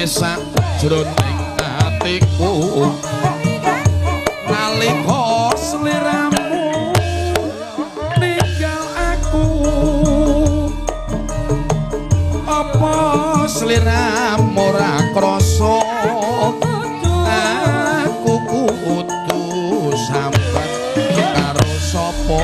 sajroning atiku nalika sliramu ninggal aku apa sliramu ora krasa aku kudu sambat karo sapa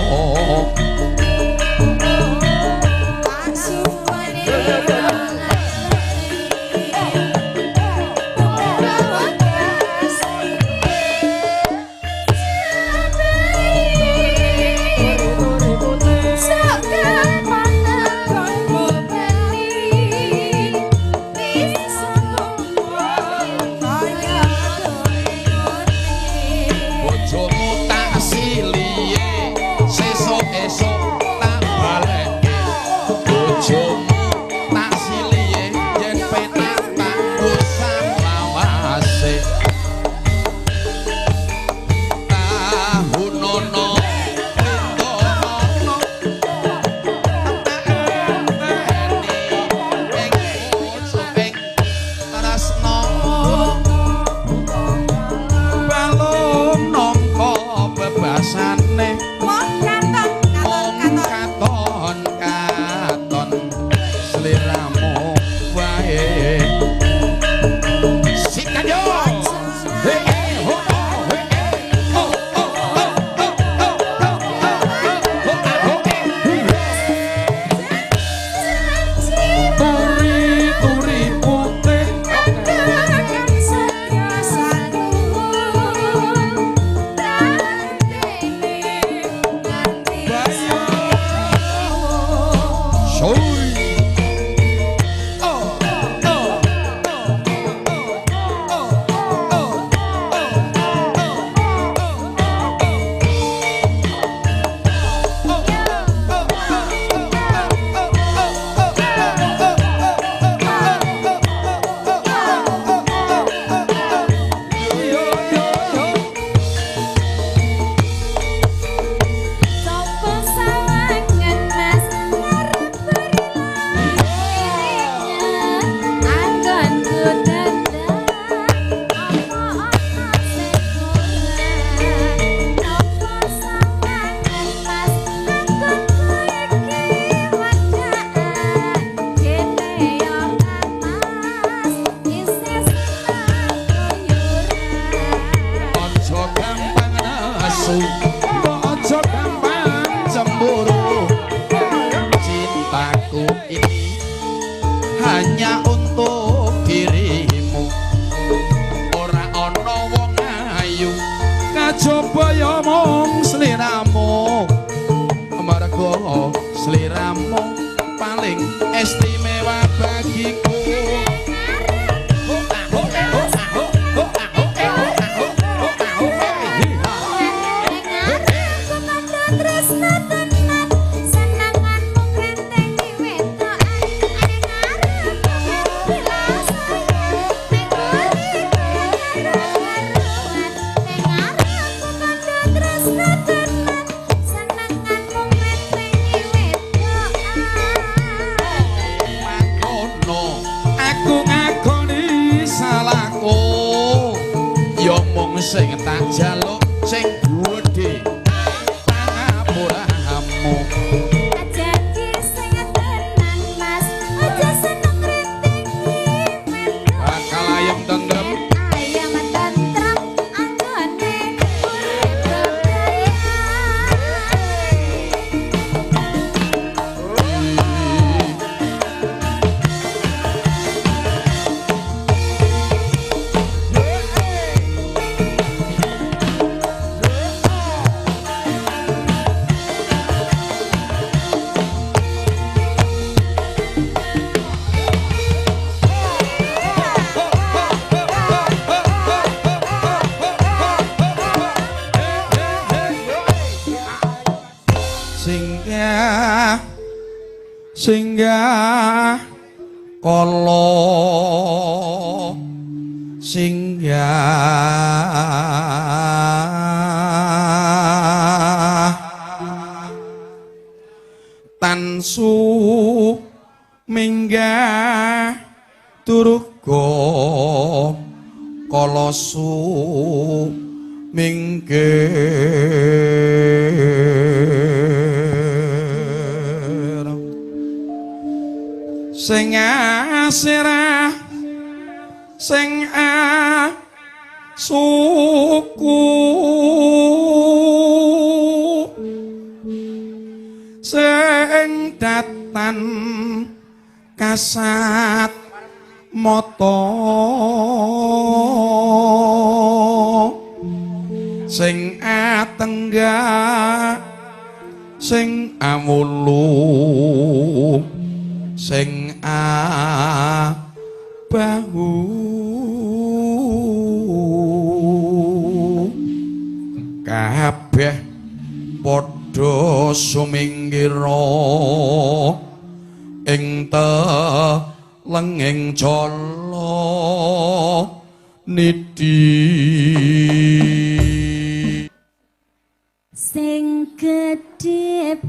singgah kala singgah tansu minggah turuh marga kala sumingkir sing asirah sing suku sing datan kasat mata sing atenggak sing amulu sing bahu kabeh padha sumingkira ing telenging jala nidhi sing gedhe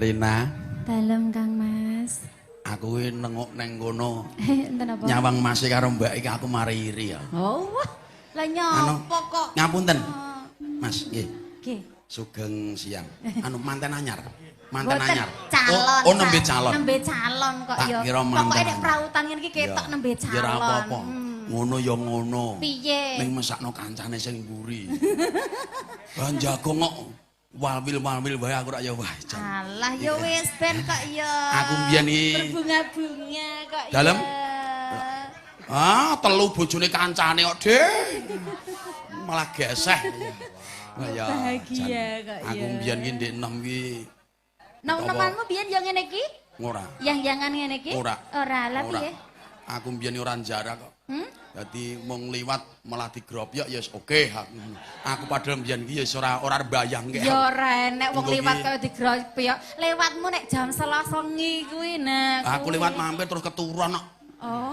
Rina. Dalem Kang Mas. Aku kuwi nengok neng kono. Enten apa? Nyawang Mas karo Mbak iki aku mari iri ya. Oh, lah nyapa kok. Ngapunten. Mas, nggih. Nggih. Sugeng siang. Anu manten anyar. Manten anyar. Calon. Oh, nembe calon. Nembe calon kok ya. Pokoke nek prautan ngene iki ketok nembe calon. Ya ora apa-apa. Ngono ya ngono. Piye? Ning mesakno kancane sing mburi. Lah jago kok walwil-walwil wae aku rak ya wah. Alah ya wis ben kok ya. Aku mbiyen iki berbunga-bunga kok ya. Dalem? Telu bojone kancane kok, Dik. Malah geseh. Ya, bahagia kok ya. Aku mbiyen ki ndek enom ki. Nom-nomanmu biyen yo ngene iki? Ora. Yang-yangan ngene iki? Ora. Ora, lah piye? Aku mbiyen ora njara kok. Dadi mung liwat malah digrobyok ya wis oke. Aku padahal mbiyen ki ya ora bayang ki. Ya ora enek wong liwat kaya digrobyok. Lewatmu nek jam 11 wengi kuwi nah. Aku liwat mampir terus keturun kok. Oh.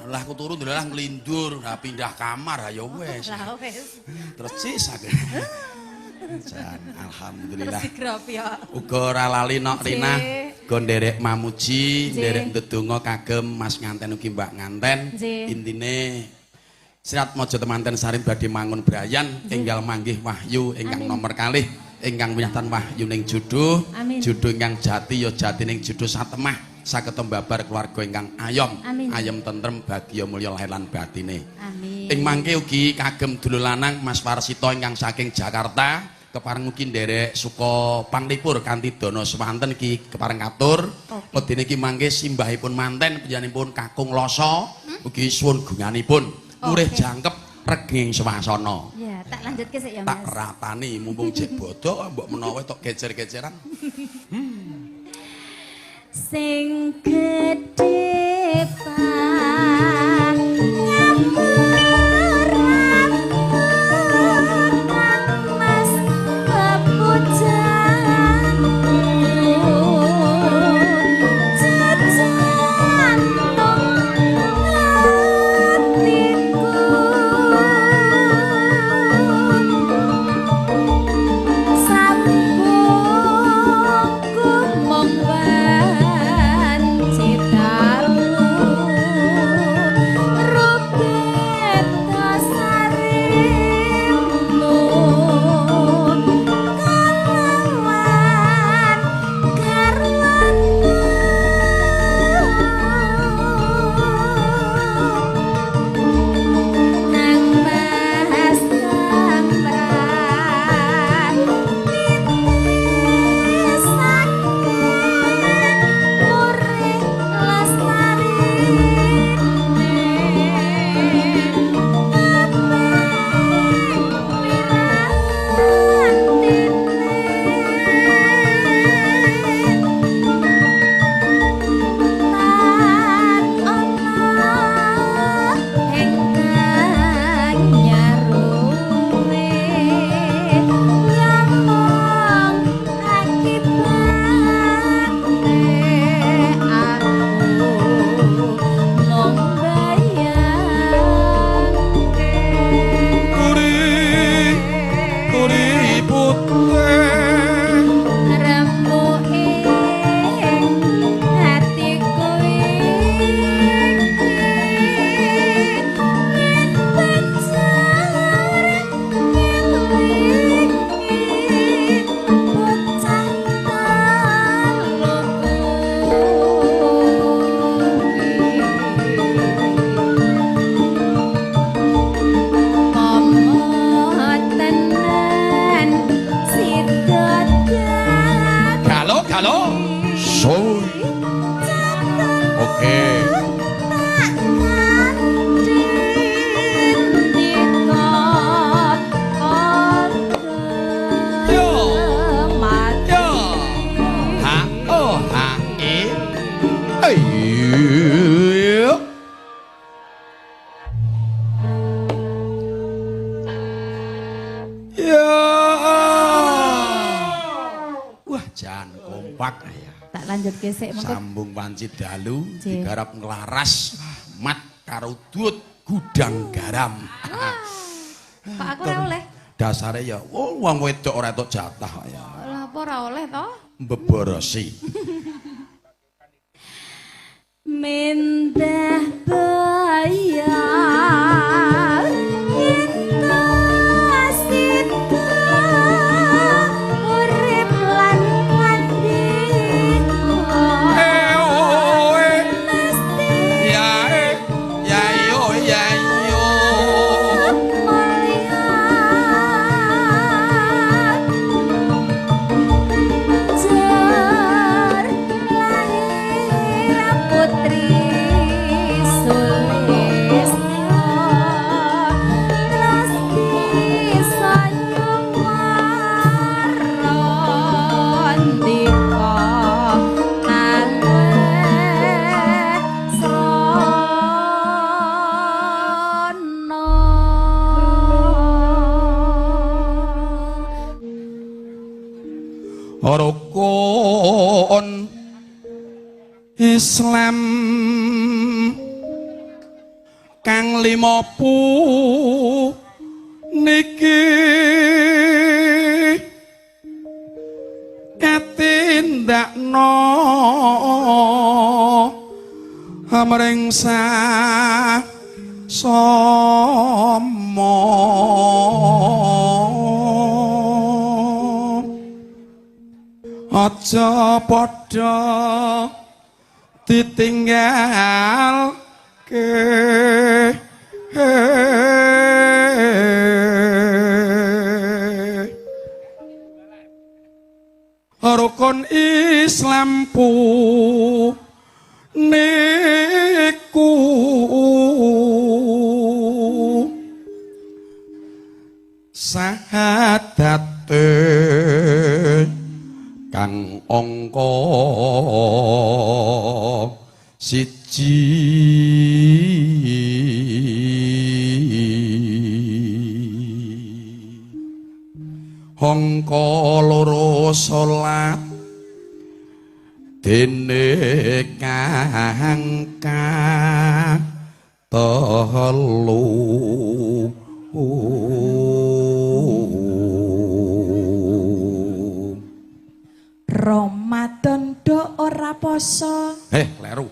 Lah aku turu ndelah nglindur, nah pindah kamar ayo wis. Lah wis. Terus sisa. Jan alhamdulillah. Terus digrobyok. Uga ora lali nok Rina. Go nderek mamuji, nderek ndedonga kagem Mas Nganten ugi Mbak Nganten. Intine Sirat Mojo Temanten Sarim badhe mangun brayan enggal manggih wahyu ingkang nomor kalih ingkang winatan wahyu ning judo. Judo ingkang jati ya jati ning judo satemah saged mbabar keluarga ingkang ayom. Ayem tentrem bagya mulya lahir lan batine. Amin. Ing mangke ugi kagem dulur lanang Mas Warsito ingkang saking Jakarta. Kepareng ugi nderek suka panglipur kanthi dana semanten iki kepareng katur. Wedine iki mangke simbahipun manten panjenenganipun kakung Loso ugi suwun gunganipun urih jangkep reging swasana. Ya, tak lanjutke sik ya Mas. Tak ratani mumpung jek bodho mbok menawa tok gecer-geceran. Sing gedhe sambung wanci dalu digarap nglaras mat karo dut gudang garam. Pak aku ora oleh. Dasare ya wong wedok ora entuk jatah ya. Lah apa ora oleh to? Mbeborosi. Mendah bayar putri sulis rukun Islam kang limopu niki katindakno amrengsa somo aja padha ditinggal ke rukun Islam pu niku sahadate kang angka siji angka loro salat dene kang telu Ramadan do ora poso. Kleru.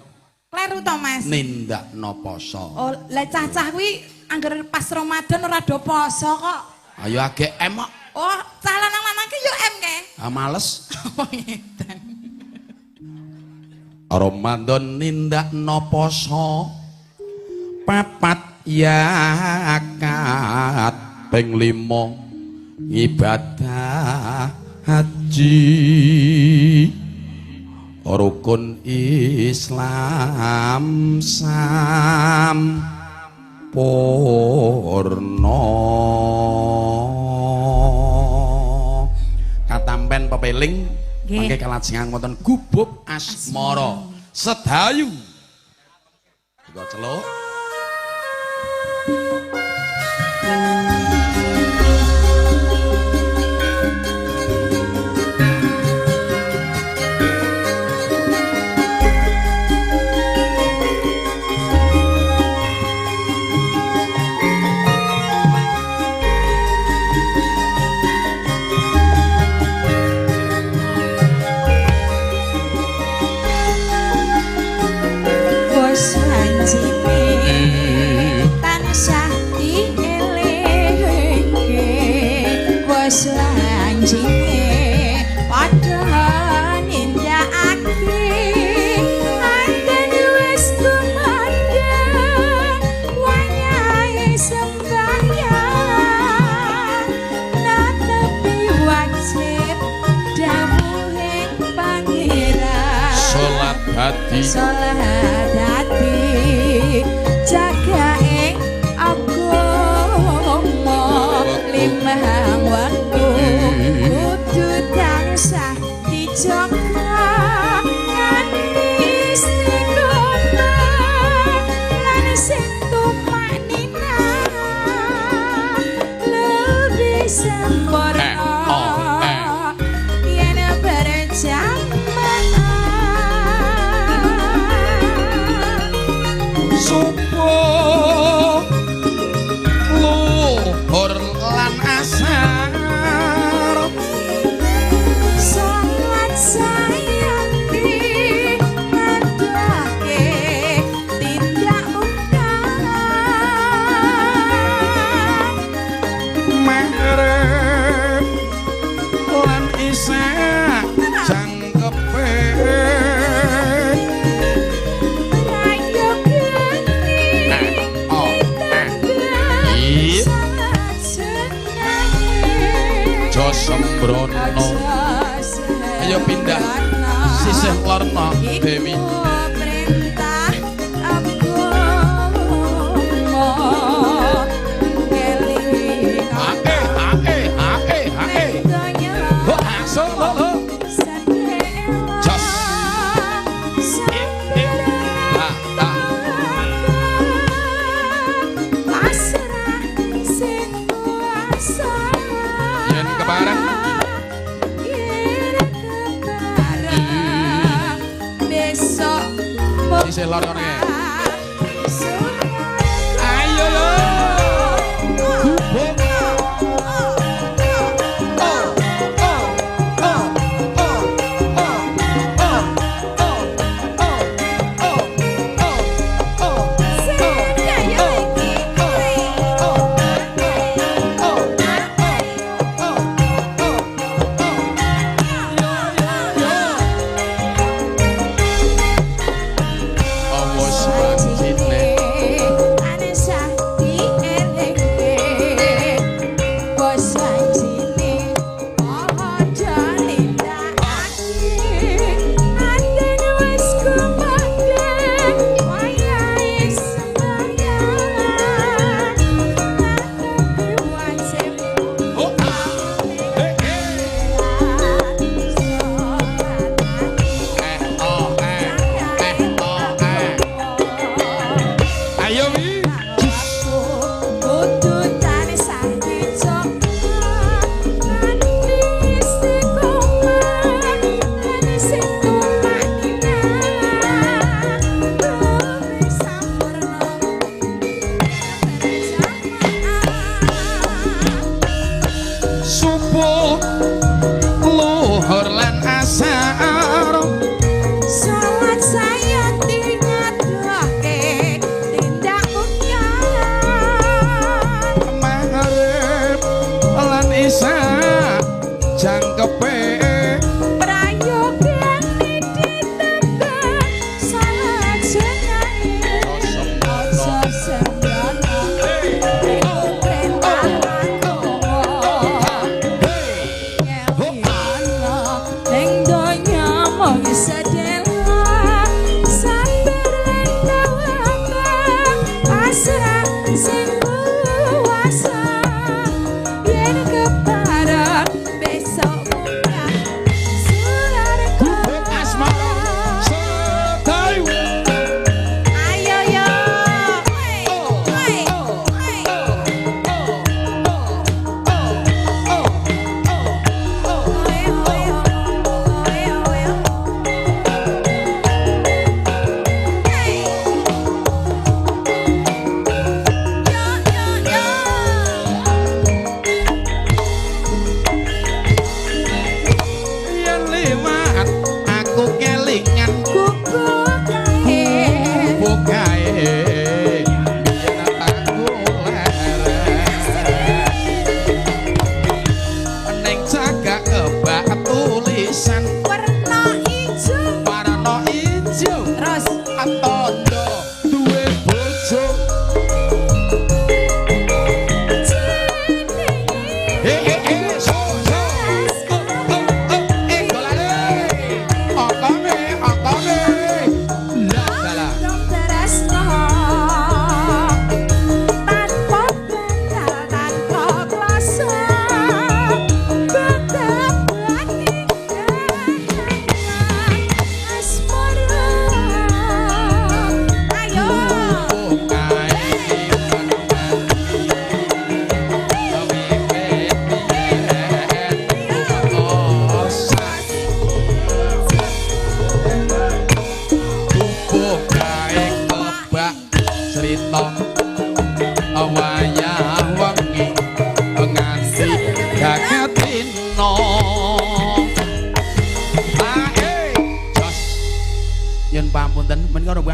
Kleru to, Mas? Nindakno poso. Oh, lah cah-cah kuwi angger pas Ramadan ora do poso kok. Ayo agek kok. Oh, cah lanang-lanang ki yo em ke? Males. Oh, ngedan. Ramadan nindakno poso. Papat yakat ping 5 ibadah haji rukun Islam sampurna katampen pepeling mangke kalajengan wonten gubuk asmara sedayu juga celuk salat hati jaga ing agama limang waktu kudu tansah dijaga nganti istiqomah lan sing tumanina lebih sempurna yen berjamaah subuh luhur lan asar salat sayang di ngadake tindak ungkap marep lan isa jangkepe sembrono ayo pindah sisih lorno Dewi perintah aku isih lor ngene. Ayo yo. Gubuk.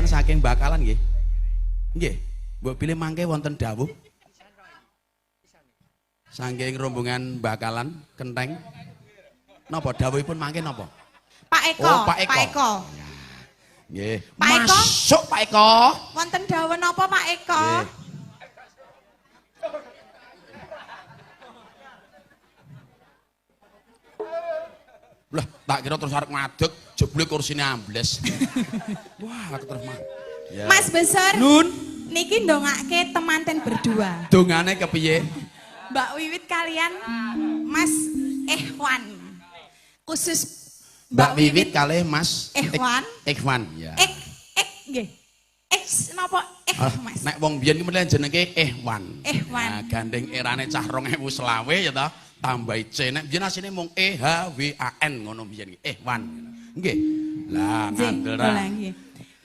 Saking bakalan nggih. Nggih. Mbok pilih mangke wonten dawuh. Saking rombongan bakalan Kenteng. Napa dawuhipun mangke napa? Pak Eko. Oh, Pak Eko. Pak Eko. Nggih. Pak Eko. Masuk Pak Eko. Wonten dawuh napa Pak Eko? Nggih. Lah, tak kira terus arep ngadeg, jebule kursine ambles. Wah, aku terus mah. Ya. Mas Besar. Nun, niki ndongake temanten berdua. dongane kepiye? Mbak Wiwit kalian Mas Ikhwan. Khusus Mbak Wiwit kalih Mas Ikhwan. Ikhwan, ya. Nggih. Napa Mas? Nek wong biyen ki menen jenenge Ikhwan. Ikhwan. Nah, gandeng erane cah 2020 ya ta. Tambahi C nek biyen asline mung EHWAN ngono biyen iki Ikhwan. Nggih. Lah ngandel ra.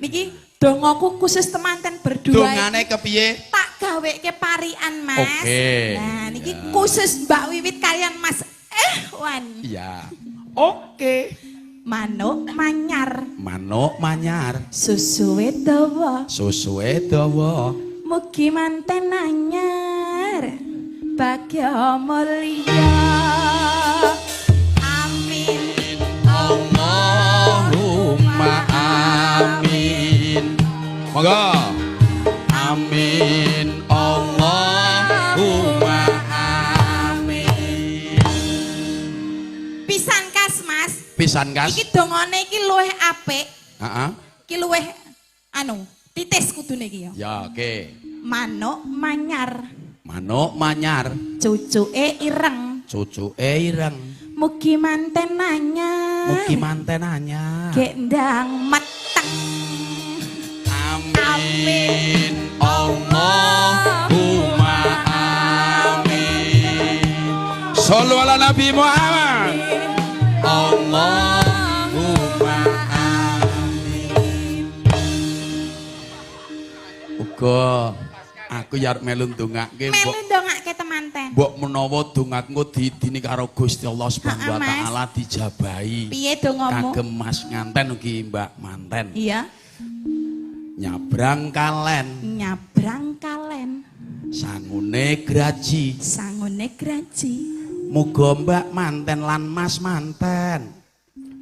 Niki dongoku khusus temanten berdua. Dongane kepiye? Tak gaweke parian, Mas. Oke. Nah, niki khusus Mbak Wiwit kalian Mas Wan. Iya. Oke. Manuk manyar, Manuk manyar, susuwe dawa, susuwe dawa. mugi manten anyar, bagya mulya. Amin. Allahumma amin. Monggo. Amin. Allahumma amin. Pisan kas, Mas. Pisan kas. Iki dongane iki luwih apik. Heeh. Iki luwih titis kudune iki ya. Ya, oke. Manuk manyar, Manuk manyar, cucuke ireng, cucuke ireng. mugi manten anyar. Mugi manten anyar. Gendang meteng. Amin. Allahumma amin. Shallu ala Nabi Muhammad. Allahumma amin. Uga aku ya arep melu ndongake Melu ndongake temanten. mbok menawa dongatku didini karo Gusti Allah Subhanahu wa taala dijabahi. Piye dongamu? Kagem Mas nganten ugi Mbak manten. Iya. Nyabrang kalen, Nyabrang kalen, sangune graji. sangune graji. Muga Mbak manten lan Mas manten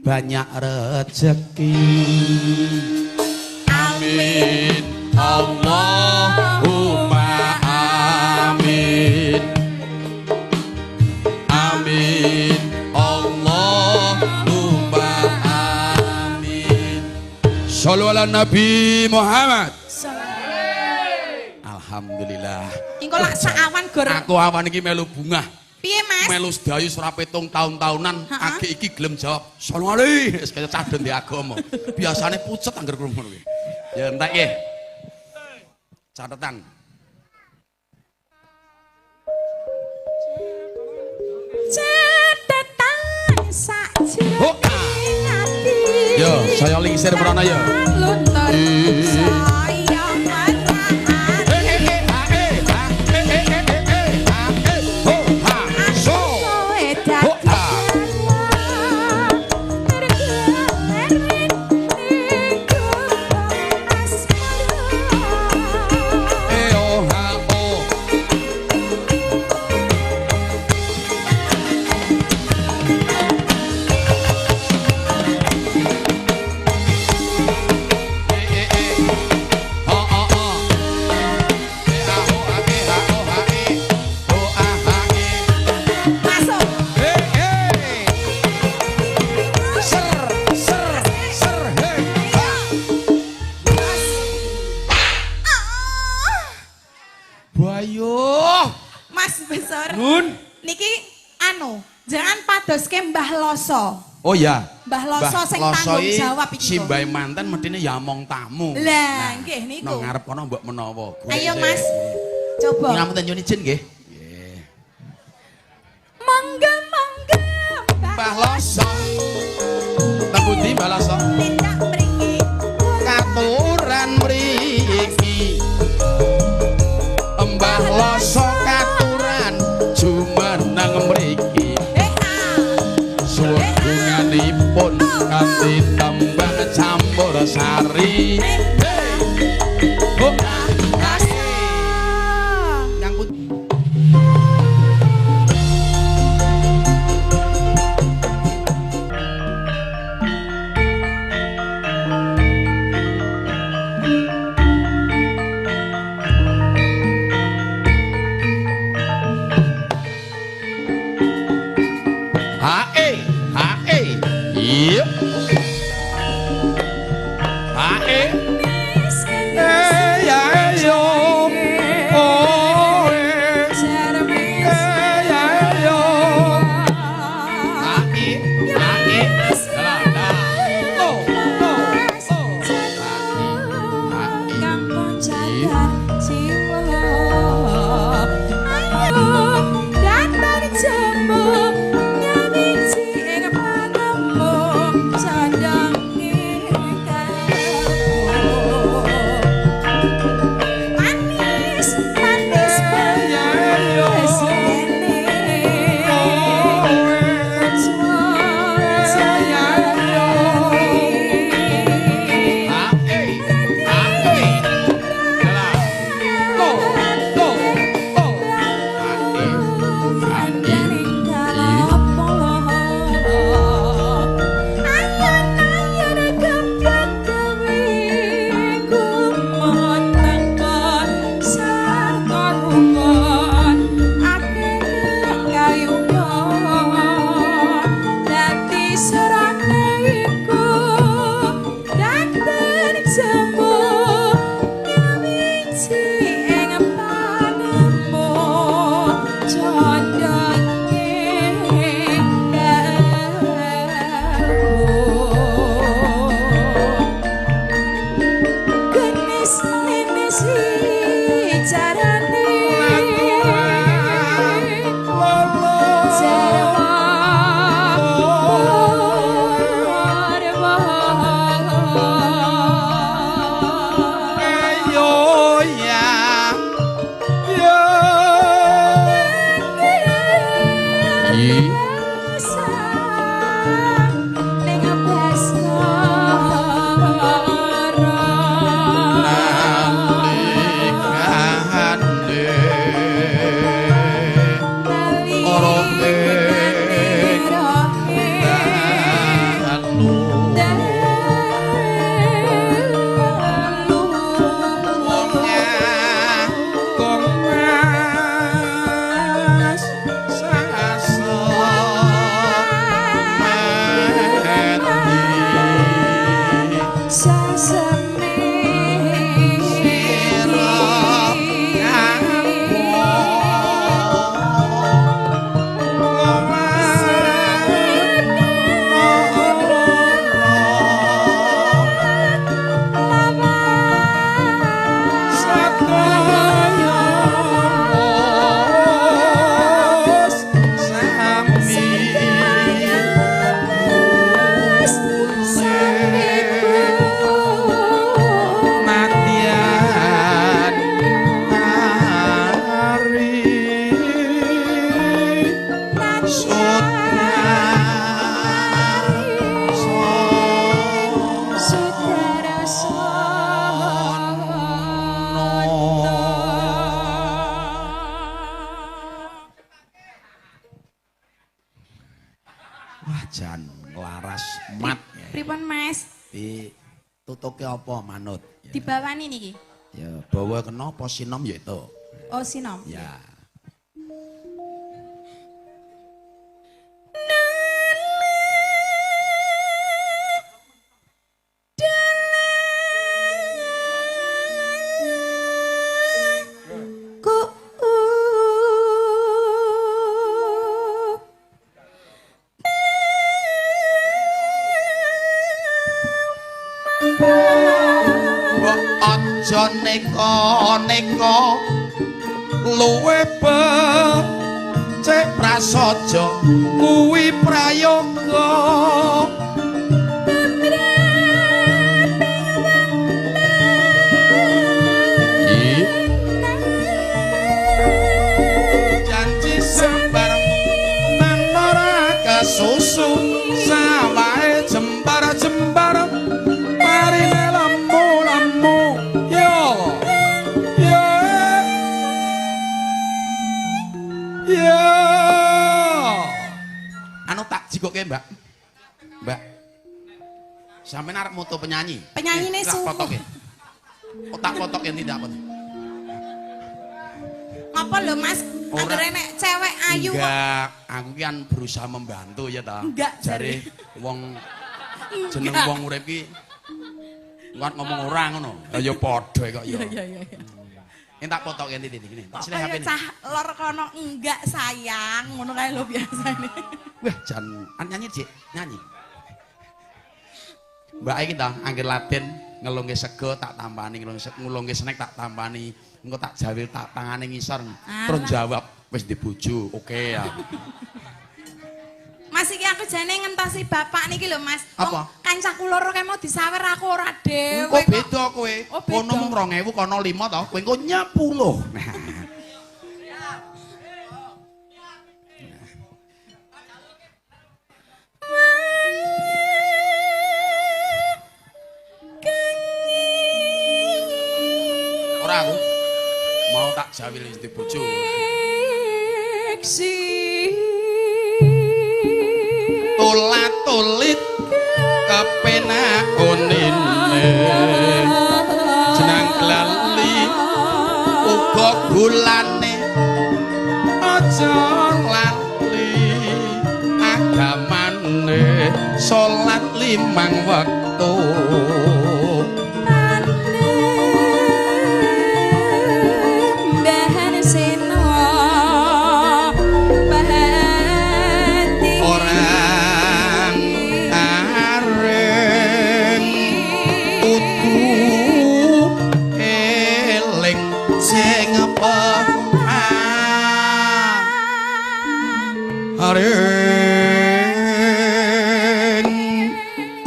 banyak rezeki. Amin. Allahumma amin. Amin. Allahumma amin. Shallu ala Nabi Muhammad. Alhamdulillah. Engko lak saawan gor. Aku awan iki melu bungah. Piye, Mas? Melu sedayu ora petung taun-taunan, Ha-ha. age iki gelem jawab. Salawale, wis kaya cadon di agama. Biasane pucet angger krungu kuwi. Ya entek nggih. Catetan. Cetetan sakjroning Oh, ati. Yo, saya lingsir merana ya. Luntur saya marah. Kowe Bayuh. Mas besar. Nun. Niki jangan padoske Mbah Loso. Oh ya. Mbah Loso sing tanggung jawab iki. Si Mbah manten medine ya mong tamu. Lah, nggih niku. Nang ngarep kono mbok menawa. Ayo Mas. Coba. Ngapunten nyuwun izin nggih. Nggih. Monggo monggo. Mbah Loso. Teng pundi Mbah Loso? Tindak mriki. Katuran mriki. Mbah Loso katuran jumeneng mriki. Suwunganipun kanthi tembang campur sari. Oh, nyangkut. Yep. Jan laras mat. Pripun Mas? Tutuke apa manut? Dibawani niki. Ya bawa kena apa sinom ya itu. Oh sinom. Ya. Aja neka-neka luwe becik prasaja kuwi prayoga janji sembarang menora kesusu sawae jembar-jembar marine lamu-lamu ya anu tak jikoke Mbak sampeyan arep moto penyanyi penyanyine tak fotoke tak fotoke tidak apa ngapa lho Mas anggere nek cewek ayu enggak aku kan berusaha membantu ya ta jare wong jeneng wong urip ki kuat ngomong orang ngono ya padha kok ya iya tak fotoke ngene iki tak sile HP cah lor kono enggak sayang ngono kae lho biasane wah jan nyanyi Dik nyanyi Mbak iki ta angger Latin ngelungke sego tak tambani ngulungke snack tak tambani engko tak jawil tak tangane ngisor terus jawab wis di bojo oke ya Mas iki aku jane ngentosi bapak niki lho Mas apa kancaku loro kae mau disawer aku ora dhewe kok beda kowe kono mung 2000 kono 5 to kowe engko 10 ora aku mau tak jawil wis di bojo tulat-tulit kepenak unine jenang lali uga gulane aja lali agamane salat 5 wektu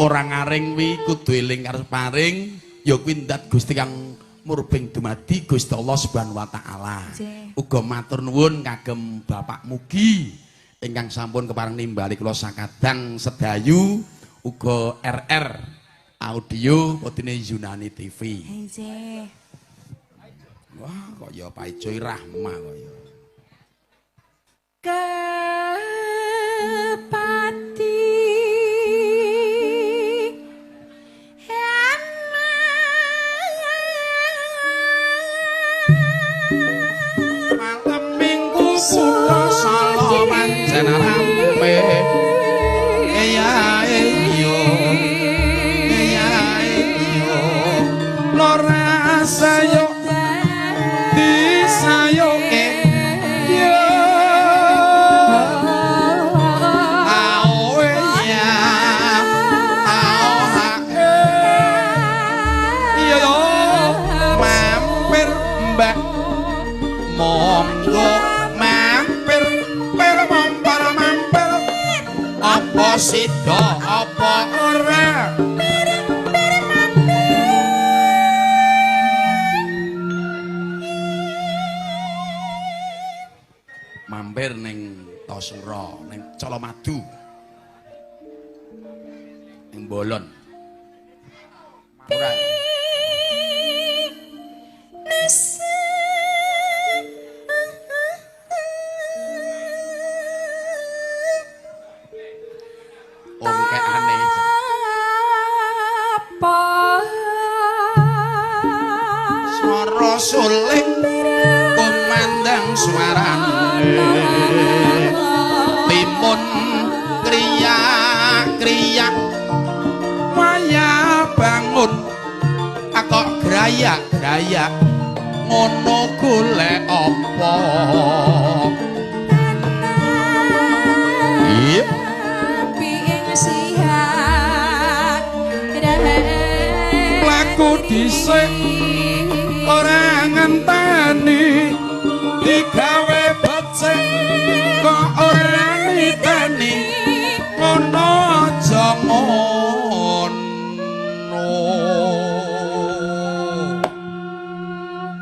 orang aring wi kudu eling karo paring ya kuwi ndat Gusti kang murbing dumadi Gusti Allah Subhanahu wa taala. Uga matur nuwun kagem Bapak Mugi ingkang sampun kepareng nimbali kula sakadang sedayu uga RR audio podine Yunani TV. Wah kok ya Pak Ijo Rahma kok ya. Kepati malam minggu kula sala pancen rampe ya yo ya sida apa ora mampir ning Tosura ning Colomadu ning Bolon ora ongkeane swara suling kumandang suarane timun kriya waya bangun kok grayak ngono golek apa iya laku dhisik ora ngenteni digawe becik kok ora niteni ngono aja ngono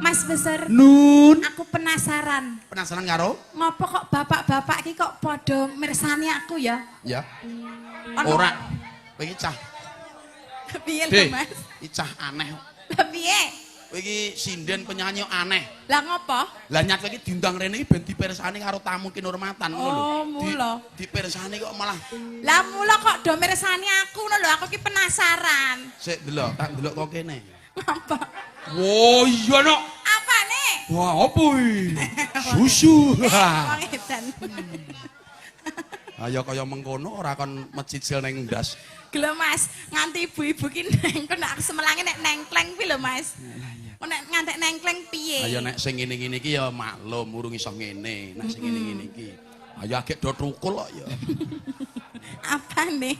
Mas Besar Nun aku penasaran karo ngopo kok bapak-bapak iki kok padha mirsani aku ya ya Ono- ora kowe iki cah piye lho Dek, Mas iki cah aneh Lah piye kowe iki sinden penyanyi aneh lah ngopo lah nyat kowe iki diundang rene iki ben dipirsani karo tamu kinurmatan ngono lho. Oh, mula. Dipirsani kok malah lah mula kok do mirsani aku ngono lho aku ki penasaran sik delok tak delok kok kene. apa Oh iya nok. apane Wah, apa iki? Susu. wong edan Ayo kaya mengkono ora kon mecicil ning ndas. Gelo Mas, nganti ibu-ibu ki nengkon aku semelange nek nengkleng pi lho Mas. Kok nek ngantek nengkleng piye? Ayo nek sing ngene-ngene iki ya maklum urung iso ngene. Nek sing ngene-ngene iki. Ayo agek do trukul kok ya. Apa nih?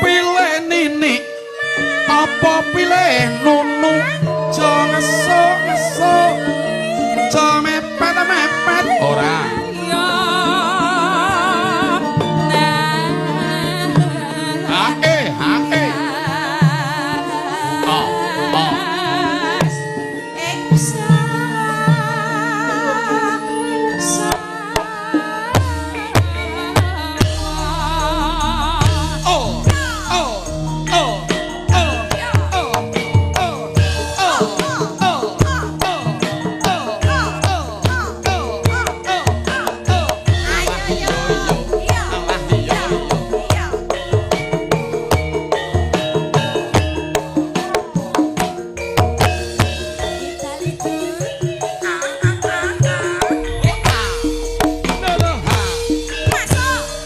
Pilih nini apa pilih nunu jo ngeso jo mepet ora hae oh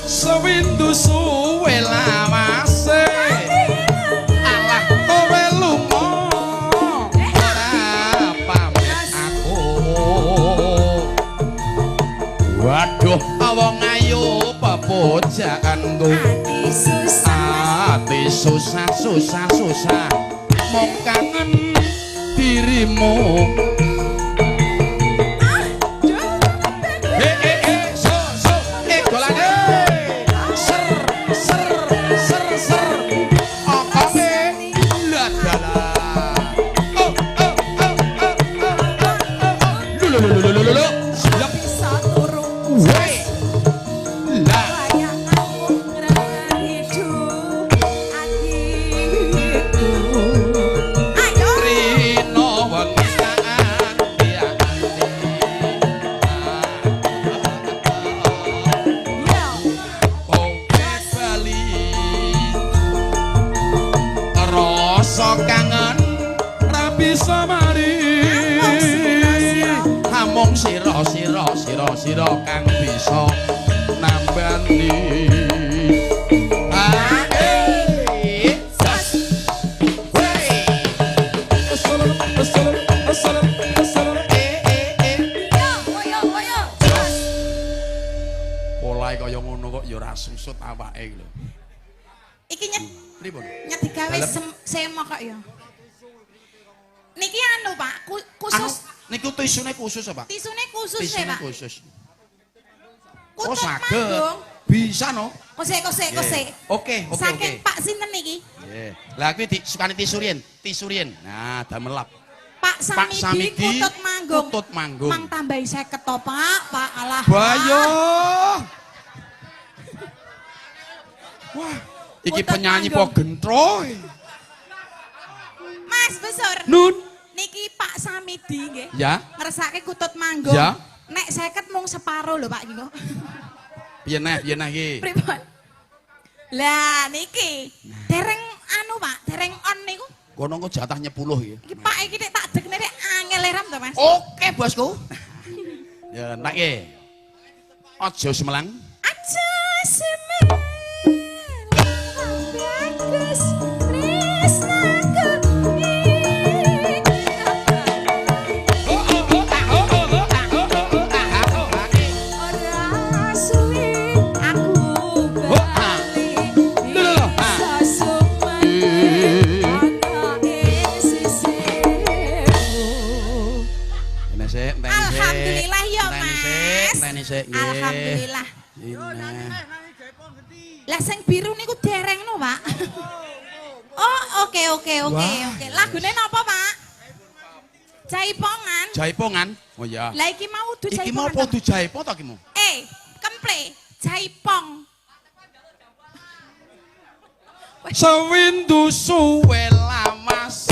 sewindu suwe lawase alah kowe lunga ora pamit aku waduh wong ayu pepojakanku ati susah mung kangen dirimu kangen ra bisa mari hamung sira kang bisa nambani Polai kaya ngono kok ya ora susut awake lho. Iki Pripun? nyet digawe semo kok ya. Niki anu Pak, khusus. Niku tisune khusus apa? Tisune khusus ya Tisune Pak. khusus. Kutut saged. Manggung. Bisa no? Kose. Oke. Saking Pak sinten niki? Nggih. Lah kuwi sukane tisurien. Nah, damelap. Pak Samidi Kutut Manggung. Kutut Manggung. Mang tambahi 50 to Pak alah. Bayo. Wah, iki Kutut penyanyi Manggung. po gentro. Mas Besur. Nun. Niki Pak Samidi nggih. Ya. Ngersake Kutut Manggung. Ya. Nek 50 mung separo lho Pak iki kok. Piye nah iki? Pripun? Lah niki dereng anu Pak, dereng on niku. Kono kok jatah 10 iki. Iki Pak iki nek tak dekne nek angel ram to Mas. Oke, Bosku. Ya, entak ye. Aja semelang. Aja semelang. Bagus tresnaku ora suwi aku bali bisa sumen ana ing sisihmu. Ini sik, Alhamdulillah ya Mas. Teni sik nggih. Alhamdulillah. Nah. Lah sing biru niku dereng no, Pak. Oh, oke. Lagune napa, Pak? Jaipongan. Jaipongan. Oh ya. Lah iki mau udu Iki jaipongan. mau podo jaipo ta iki mau? Kemple, jaipong. Sewindu suwe lamas.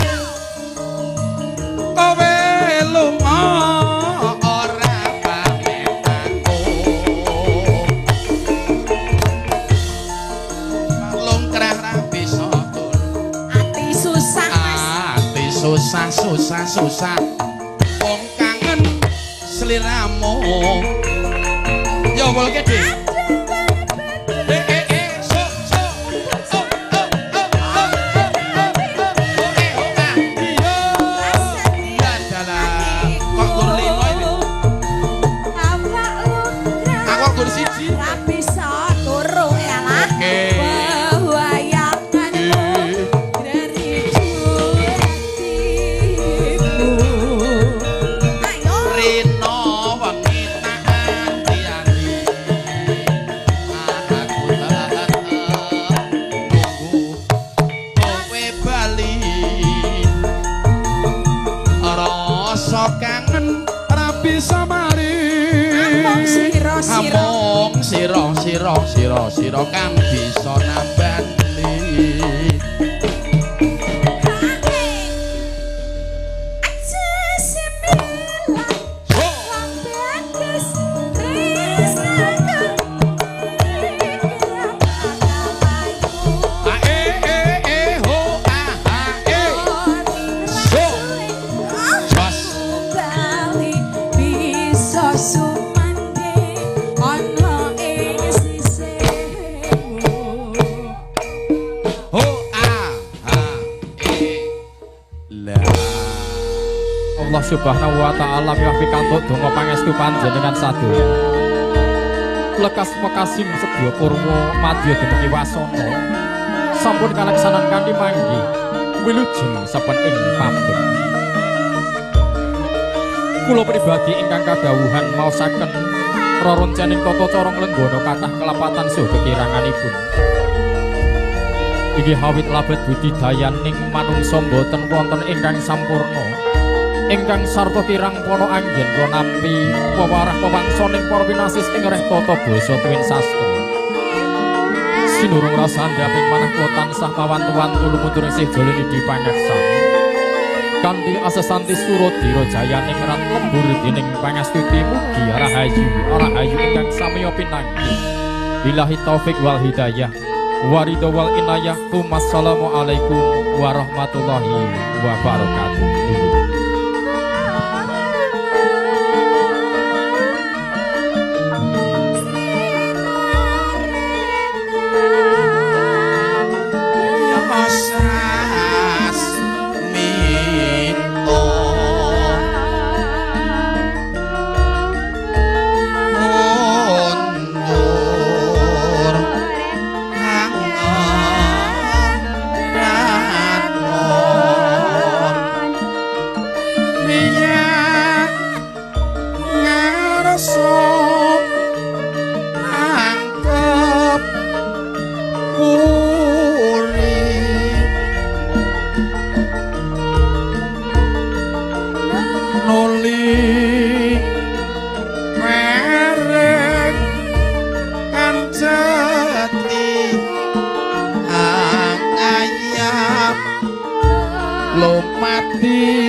Kowe lunga ora pamit aku. Lungkrah ra bisa turu. Ati susah, Mas. Ati susah. Wong kangen sliramu. Ya wol gede. Siro kang bisa nambani. Aja semelang. Bagus tresnaku. Bali bisa sumande ana ing sisihmu. Allah Subhanahu wa taala miwah pikantuk donga pangestu panjenengan sadaya. Lekas mekasim sedya purwa madya dumugi wasana. Sampun kaleksanan kanthi manggi wilujeng saben ing pambek. Kula pribadi ingkang kadhawuhan maosaken rerencaning tata cara nglenggana kathah kelapatan saha kekiranganipun. Inggih hawit labet budidayaning manungsa boten wonten ingkang sampurna. Ingkang sarta kirang pono anggen kula nampi wewarah pewangsaning para winasis ing reh tata basa tuwin sastra. Sinurung rasa andhaping manah kula tansah mawantu-wantu lumuntur isih joleni dipangeksan. Kanthi asesanti Suradira jayaning rat lembur dening pangastuti mugi rahayu ingkang samya pinanggih. Billahi taufik wal hidayah. Waridho wal inayah. Wassalamualaikum warahmatullahi wabarakatuh. mati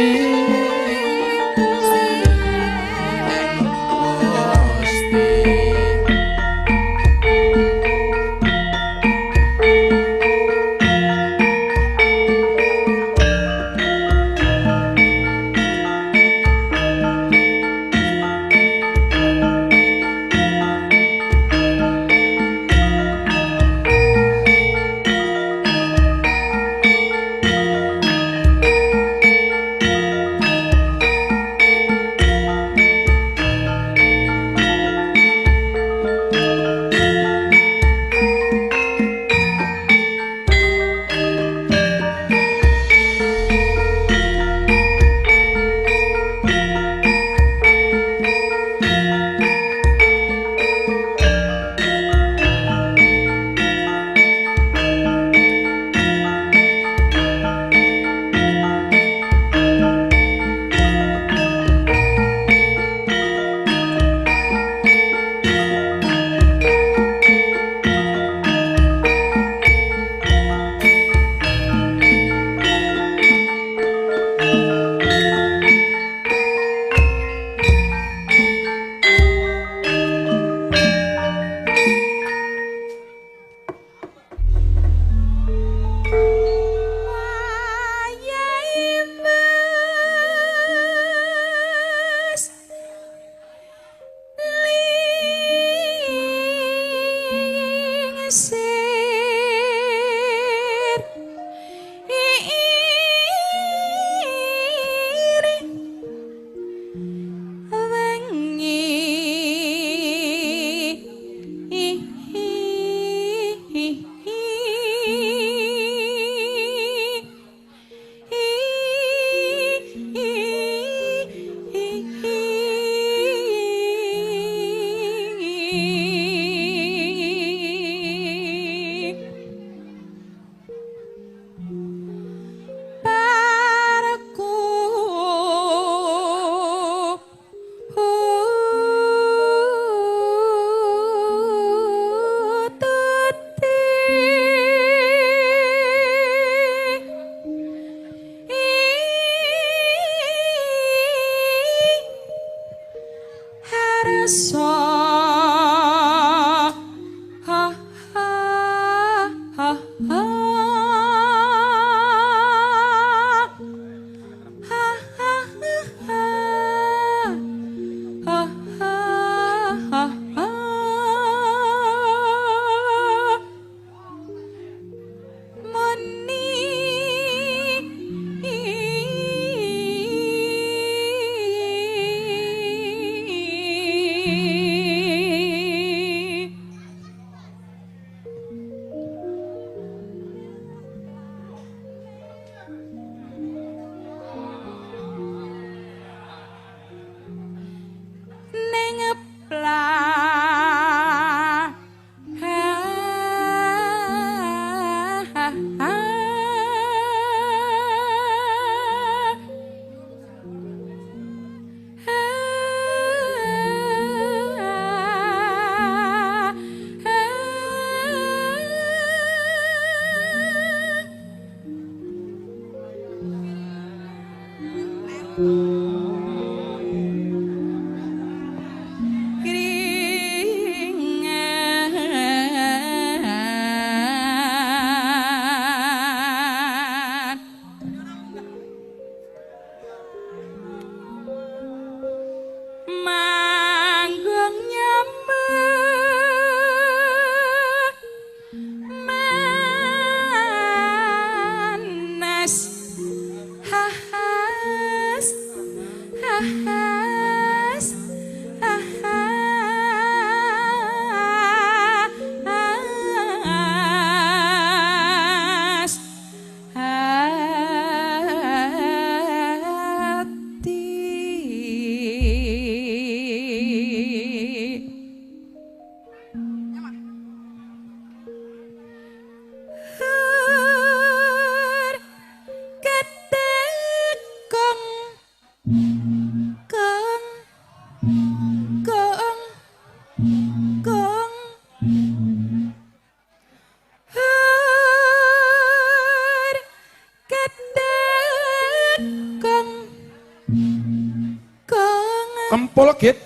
Empul git.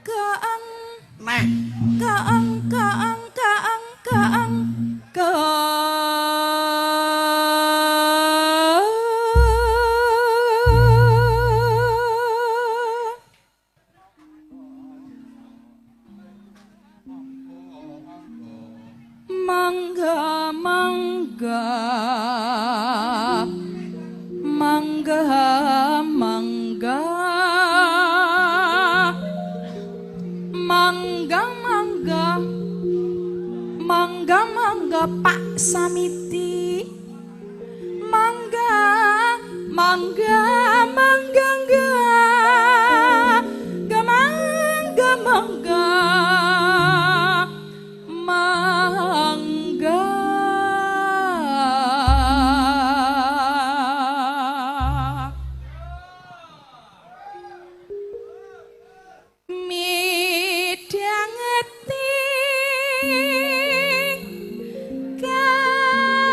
Kaang Nah, kaang kaang kaang kaang mangga mangga mangga mangga mangga mangga mangga mangga Pak Samiti mangga mangga mangga mangga mangga mangga mangga midhangeti kang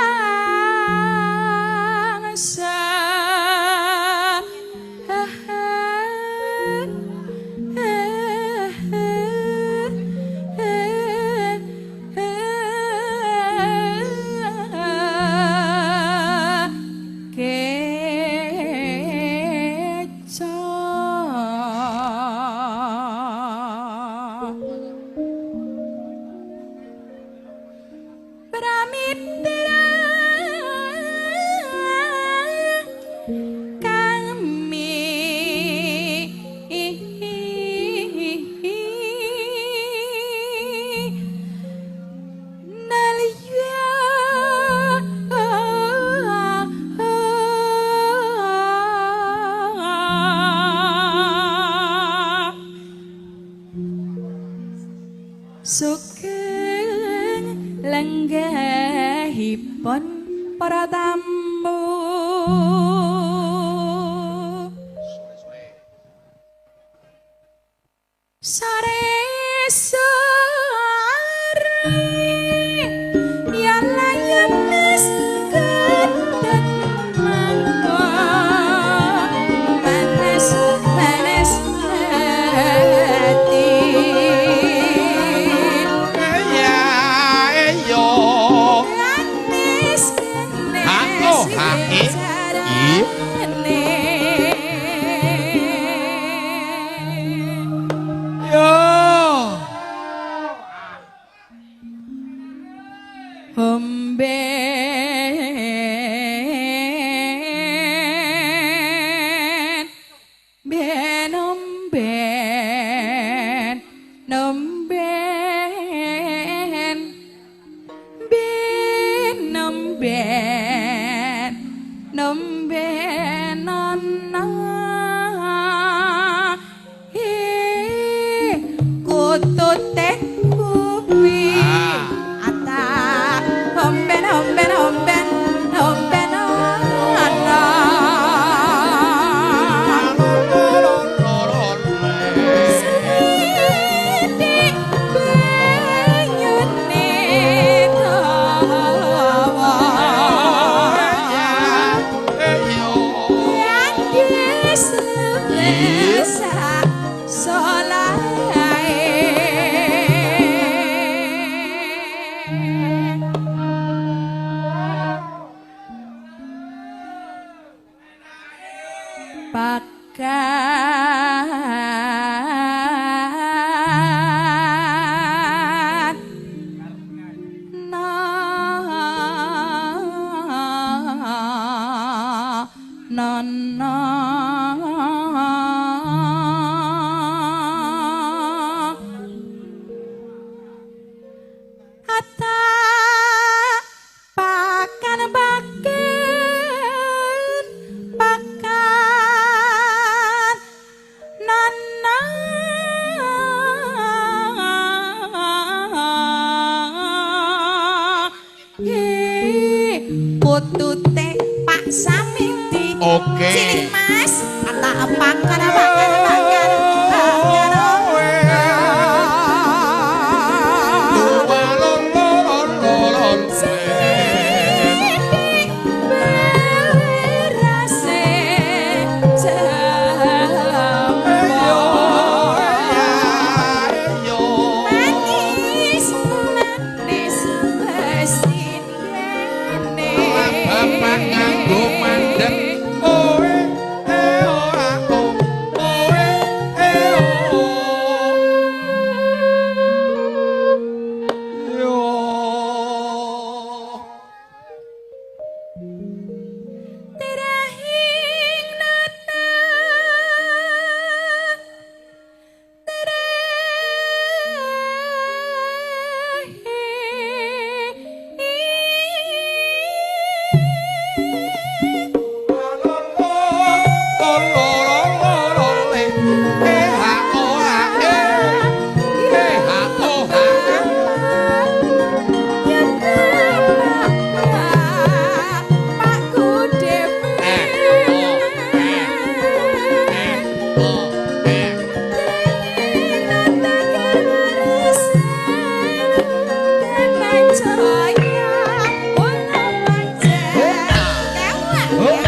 sugeng lenggahipun para tamu sare sore yen layem nes kedek mangko manes manes hati ya yo. manis Hako, hake, i. Yo. Ben omben nomben ben nomben nomben nana kutute kuwi ata omben omben omben omben nana sidik banyune tawa Yandis lesa solae pakat na na ata pakan pakan pakan nana putute Pak Samiti Oke. sini Mas ata pakan pakan pakan pakan sidik berase jambu Aduh,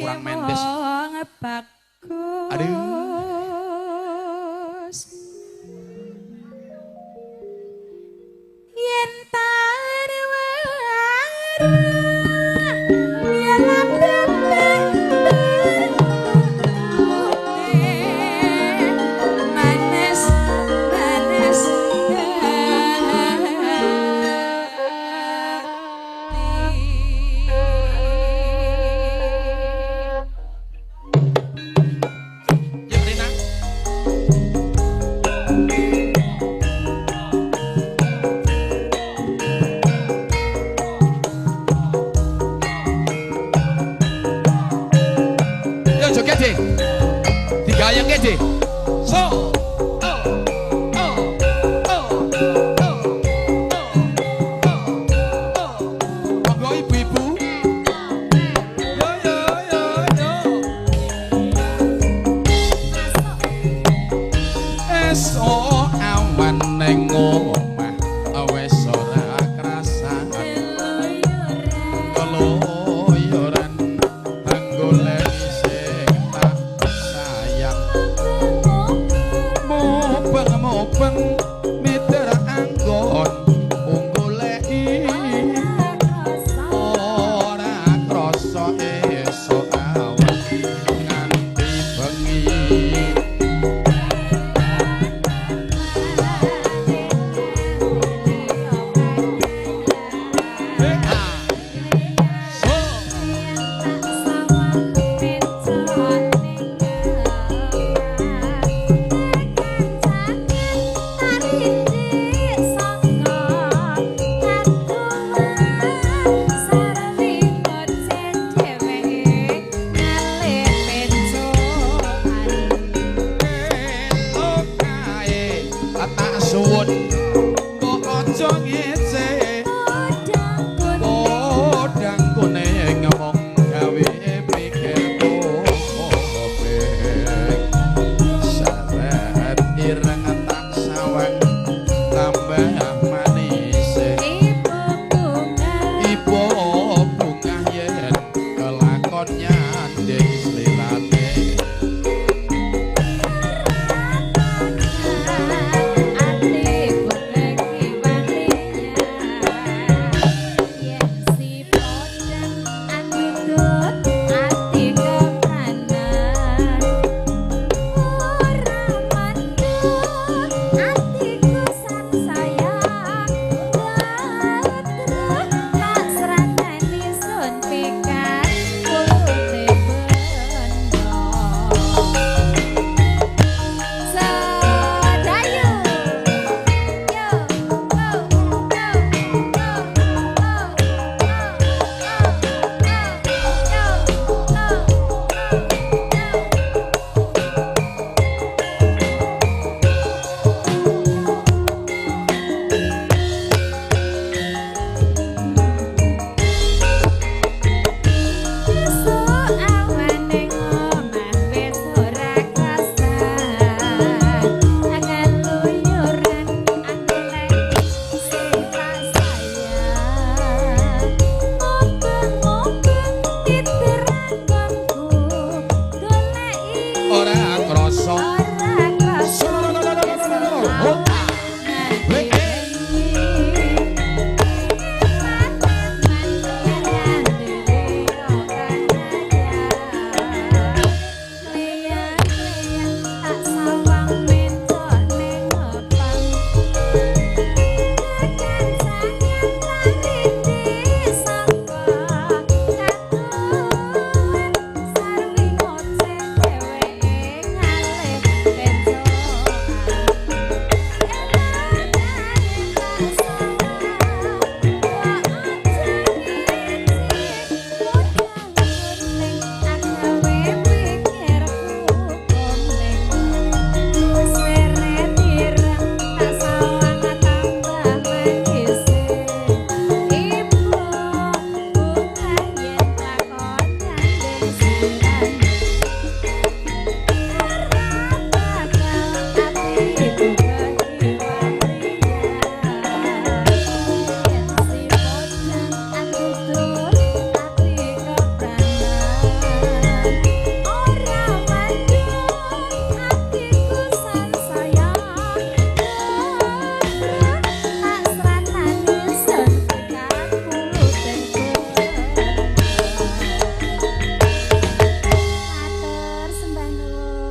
Kurang mendes. Bagus. Aduh. Yen tarwara dalam manis manis Ya Rina. Yo joget deh. Digayang deh. So. Monggo ibu-ibu. Yo yo yo yo. Esok awan ning omah wis ora krasa keloyoran anggolek sing tak sayang mobeng miter anggon unggoleki ora krasa esok awan nganti bengi. Tak suwun kok aja ngece kodang kuning ngomong gawe pikir kopi saret ireng tak sawang tambah manis ibu bunga yen kelakonnya ndek slilane ora krasa